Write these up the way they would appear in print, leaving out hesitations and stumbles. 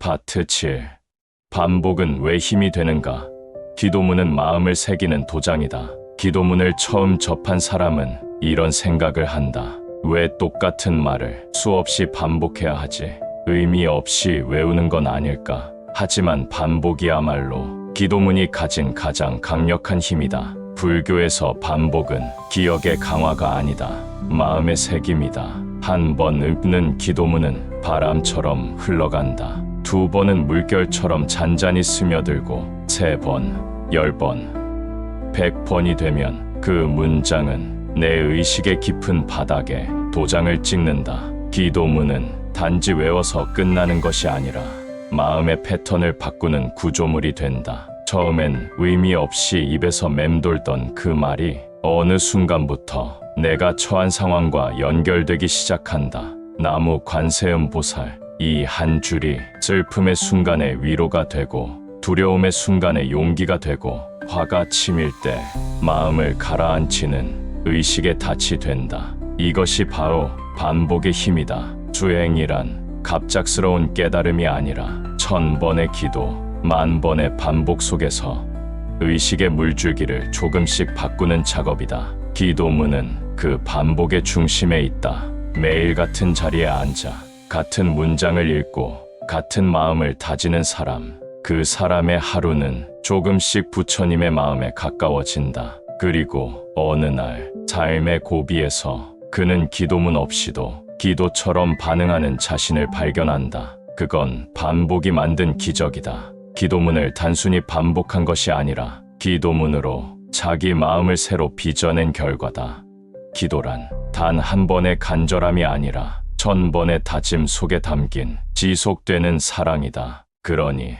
파트 7. 반복은 왜 힘이 되는가? 기도문은 마음을 새기는 도장이다. 기도문을 처음 접한 사람은 이런 생각을 한다. 왜 똑같은 말을 수없이 반복해야 하지? 의미 없이 외우는 건 아닐까? 하지만 반복이야말로 기도문이 가진 가장 강력한 힘이다. 불교에서 반복은 기억의 강화가 아니다. 마음의 새김이다. 한 번 읊는 기도문은 바람처럼 흘러간다. 두 번은 물결처럼 잔잔히 스며들고, 3번, 10번, 100번이 되면 그 문장은 내 의식의 깊은 바닥에 도장을 찍는다. 기도문은 단지 외워서 끝나는 것이 아니라 마음의 패턴을 바꾸는 구조물이 된다. 처음엔 의미 없이 입에서 맴돌던 그 말이 어느 순간부터 내가 처한 상황과 연결되기 시작한다. 나무 관세음 보살, 이 한 줄이 슬픔의 순간에 위로가 되고, 두려움의 순간에 용기가 되고, 화가 치밀 때 마음을 가라앉히는 의식의 닻이 된다. 이것이 바로 반복의 힘이다. 수행이란 갑작스러운 깨달음이 아니라 1000번의 기도, 10,000번의 반복 속에서 의식의 물줄기를 조금씩 바꾸는 작업이다. 기도문은 그 반복의 중심에 있다. 매일 같은 자리에 앉아 같은 문장을 읽고 같은 마음을 다지는 사람, 그 사람의 하루는 조금씩 부처님의 마음에 가까워진다. 그리고 어느 날 삶의 고비에서 그는 기도문 없이도 기도처럼 반응하는 자신을 발견한다. 그건 반복이 만든 기적이다. 기도문을 단순히 반복한 것이 아니라 기도문으로 자기 마음을 새로 빚어낸 결과다. 기도란 단 한 번의 간절함이 아니라 1000번의 다짐 속에 담긴 지속되는 사랑이다. 그러니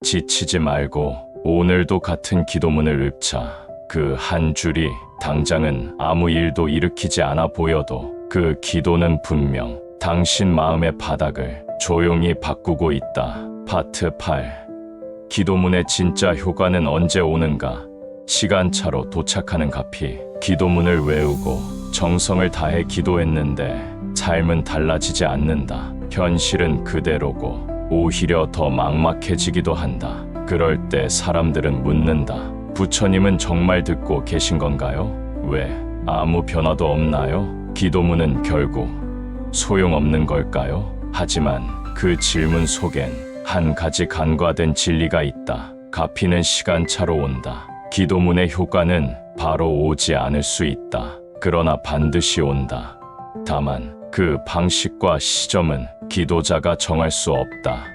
지치지 말고 오늘도 같은 기도문을 읊자. 그 한 줄이 당장은 아무 일도 일으키지 않아 보여도 그 기도는 분명 당신 마음의 바닥을 조용히 바꾸고 있다. 파트 8. 기도문의 진짜 효과는 언제 오는가? 시간차로 도착하는 카피. 기도문을 외우고 정성을 다해 기도했는데 삶은 달라지지 않는다. 현실은 그대로고 오히려 더 막막해지기도 한다. 그럴 때 사람들은 묻는다. 부처님은 정말 듣고 계신 건가요? 왜 아무 변화도 없나요? 기도문은 결국 소용없는 걸까요? 하지만 그 질문 속엔 한 가지 간과된 진리가 있다. 갚이는 시간차로 온다. 기도문의 효과는 바로 오지 않을 수 있다. 그러나 반드시 온다. 다만 그 방식과 시점은 기도자가 정할 수 없다.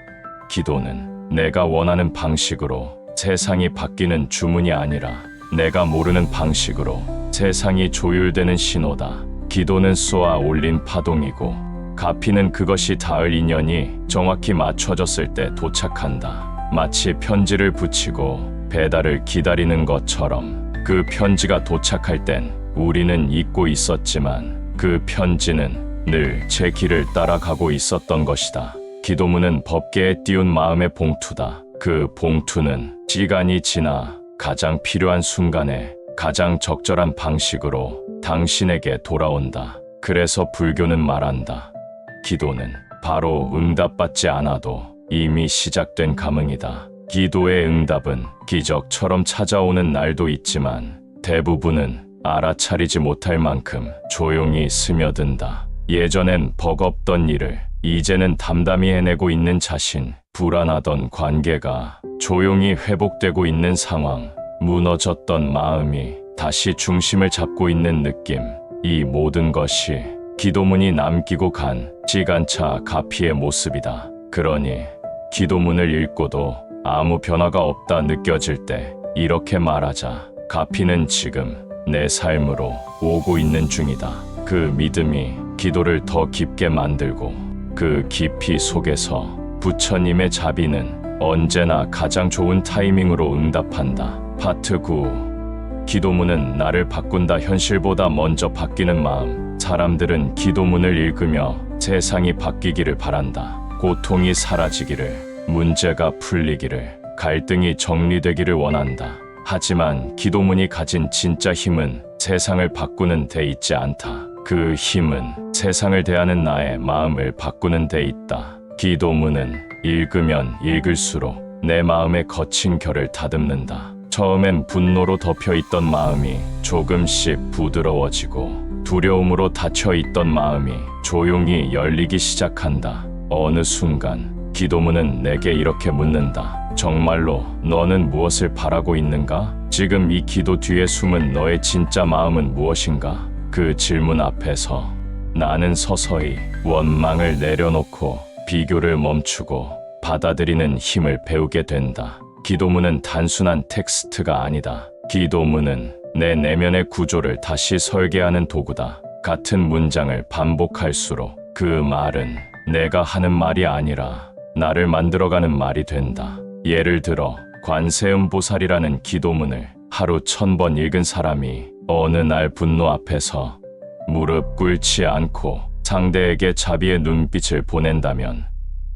기도는 내가 원하는 방식으로 세상이 바뀌는 주문이 아니라 내가 모르는 방식으로 세상이 조율되는 신호다. 기도는 쏘아 올린 파동이고 갚이는 그것이 닿을 인연이 정확히 맞춰졌을 때 도착한다. 마치 편지를 붙이고 배달을 기다리는 것처럼 그 편지가 도착할 땐 우리는 잊고 있었지만 그 편지는 늘 제 길을 따라가고 있었던 것이다. 기도문은 법계에 띄운 마음의 봉투다. 그 봉투는 시간이 지나 가장 필요한 순간에 가장 적절한 방식으로 당신에게 돌아온다. 그래서 불교는 말한다. 기도는 바로 응답받지 않아도 이미 시작된 감흥이다. 기도의 응답은 기적처럼 찾아오는 날도 있지만 대부분은 알아차리지 못할 만큼 조용히 스며든다. 예전엔 버겁던 일을 이제는 담담히 해내고 있는 자신, 불안하던 관계가 조용히 회복되고 있는 상황, 무너졌던 마음이 다시 중심을 잡고 있는 느낌, 이 모든 것이 기도문이 남기고 간 시간차 가피의 모습이다. 그러니 기도문을 읽고도 아무 변화가 없다 느껴질 때 이렇게 말하자. 가피는 지금 내 삶으로 오고 있는 중이다. 그 믿음이 기도를 더 깊게 만들고 그 깊이 속에서 부처님의 자비는 언제나 가장 좋은 타이밍으로 응답한다. 파트 9. 기도문은 나를 바꾼다. 현실보다 먼저 바뀌는 마음. 사람들은 기도문을 읽으며 세상이 바뀌기를 바란다. 고통이 사라지기를, 문제가 풀리기를, 갈등이 정리되기를 원한다. 하지만 기도문이 가진 진짜 힘은 세상을 바꾸는 데 있지 않다. 그 힘은 세상을 대하는 나의 마음을 바꾸는 데 있다. 기도문은 읽으면 읽을수록 내 마음의 거친 결을 다듬는다. 처음엔 분노로 덮여있던 마음이 조금씩 부드러워지고 두려움으로 닫혀있던 마음이 조용히 열리기 시작한다. 어느 순간 기도문은 내게 이렇게 묻는다. 정말로 너는 무엇을 바라고 있는가? 지금 이 기도 뒤에 숨은 너의 진짜 마음은 무엇인가? 그 질문 앞에서 나는 서서히 원망을 내려놓고 비교를 멈추고 받아들이는 힘을 배우게 된다. 기도문은 단순한 텍스트가 아니다. 기도문은 내 내면의 구조를 다시 설계하는 도구다. 같은 문장을 반복할수록 그 말은 내가 하는 말이 아니라 나를 만들어가는 말이 된다. 예를 들어 관세음보살이라는 기도문을 하루 1000번 읽은 사람이 어느 날 분노 앞에서 무릎 꿇지 않고 상대에게 자비의 눈빛을 보낸다면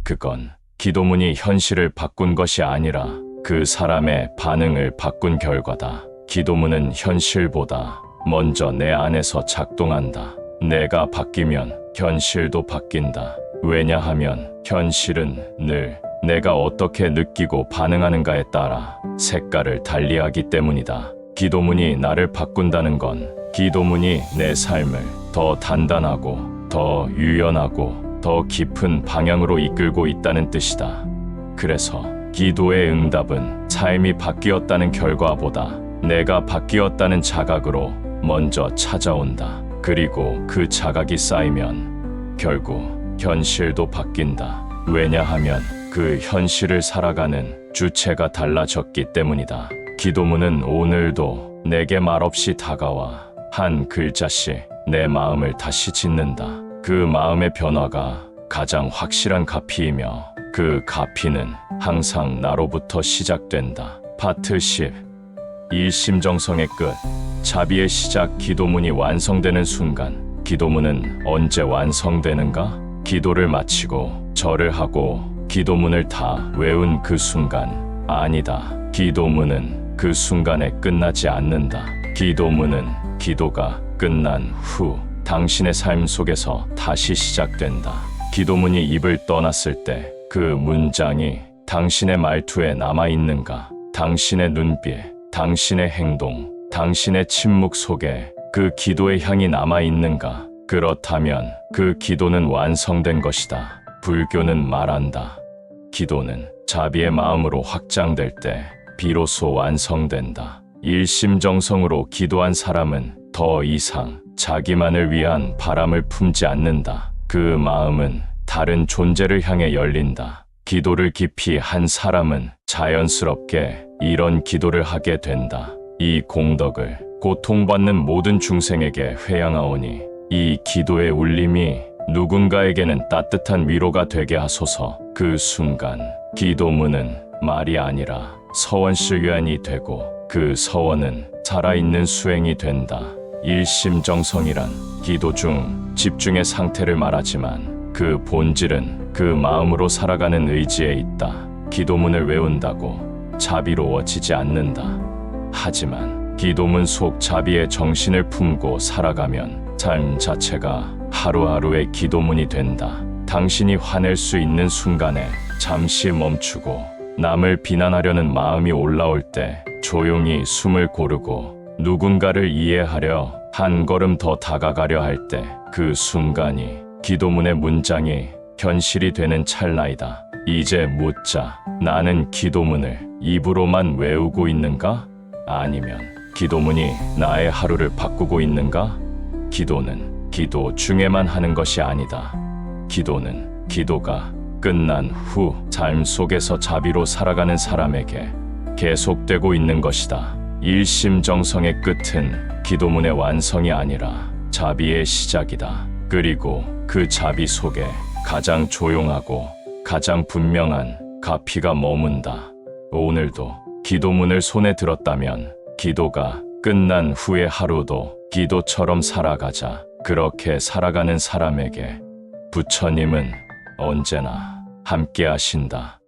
그건 기도문이 현실을 바꾼 것이 아니라 그 사람의 반응을 바꾼 결과다. 기도문은 현실보다 먼저 내 안에서 작동한다. 내가 바뀌면 현실도 바뀐다. 왜냐하면 현실은 늘 내가 어떻게 느끼고 반응하는가에 따라 색깔을 달리하기 때문이다. 기도문이 나를 바꾼다는 건 기도문이 내 삶을 더 단단하고 더 유연하고 더 깊은 방향으로 이끌고 있다는 뜻이다. 그래서 기도의 응답은 삶이 바뀌었다는 결과보다 내가 바뀌었다는 자각으로 먼저 찾아온다. 그리고 그 자각이 쌓이면 결국 현실도 바뀐다. 왜냐하면 그 현실을 살아가는 주체가 달라졌기 때문이다. 기도문은 오늘도 내게 말없이 다가와 한 글자씩 내 마음을 다시 짓는다. 그 마음의 변화가 가장 확실한 가피이며 그 가피는 항상 나로부터 시작된다. 파트 10. 일심정성의 끝. 자비의 시작. 기도문이 완성되는 순간. 기도문은 언제 완성되는가? 기도를 마치고 절을 하고 기도문을 다 외운 그 순간. 아니다. 기도문은 그 순간에 끝나지 않는다. 기도문은 기도가 끝난 후 당신의 삶 속에서 다시 시작된다. 기도문이 입을 떠났을 때 그 문장이 당신의 말투에 남아있는가? 당신의 눈빛, 당신의 행동, 당신의 침묵 속에 그 기도의 향이 남아있는가? 그렇다면 그 기도는 완성된 것이다. 불교는 말한다. 기도는 자비의 마음으로 확장될 때 비로소 완성된다. 일심정성으로 기도한 사람은 더 이상 자기만을 위한 바람을 품지 않는다. 그 마음은 다른 존재를 향해 열린다. 기도를 깊이 한 사람은 자연스럽게 이런 기도를 하게 된다. 이 공덕을 고통받는 모든 중생에게 회양하오니 이 기도의 울림이 누군가에게는 따뜻한 위로가 되게 하소서. 그 순간 기도문은 말이 아니라 서원실견이 되고 그 서원은 살아있는 수행이 된다. 일심정성이란 기도 중 집중의 상태를 말하지만 그 본질은 그 마음으로 살아가는 의지에 있다. 기도문을 외운다고 자비로워지지 않는다. 하지만 기도문 속 자비의 정신을 품고 살아가면 삶 자체가 하루하루의 기도문이 된다. 당신이 화낼 수 있는 순간에 잠시 멈추고 남을 비난하려는 마음이 올라올 때 조용히 숨을 고르고 누군가를 이해하려 한 걸음 더 다가가려 할 때 그 순간이 기도문의 문장이 현실이 되는 찰나이다. 이제 묻자. 나는 기도문을 입으로만 외우고 있는가? 아니면 기도문이 나의 하루를 바꾸고 있는가? 기도는 기도 중에만 하는 것이 아니다. 기도는 기도가 끝난 후 삶 속에서 자비로 살아가는 사람에게 계속되고 있는 것이다. 일심정성의 끝은 기도문의 완성이 아니라 자비의 시작이다. 그리고 그 자비 속에 가장 조용하고 가장 분명한 가피가 머문다. 오늘도 기도문을 손에 들었다면 기도가 끝난 후의 하루도 기도처럼 살아가자. 그렇게 살아가는 사람에게 부처님은 언제나 함께 하신다.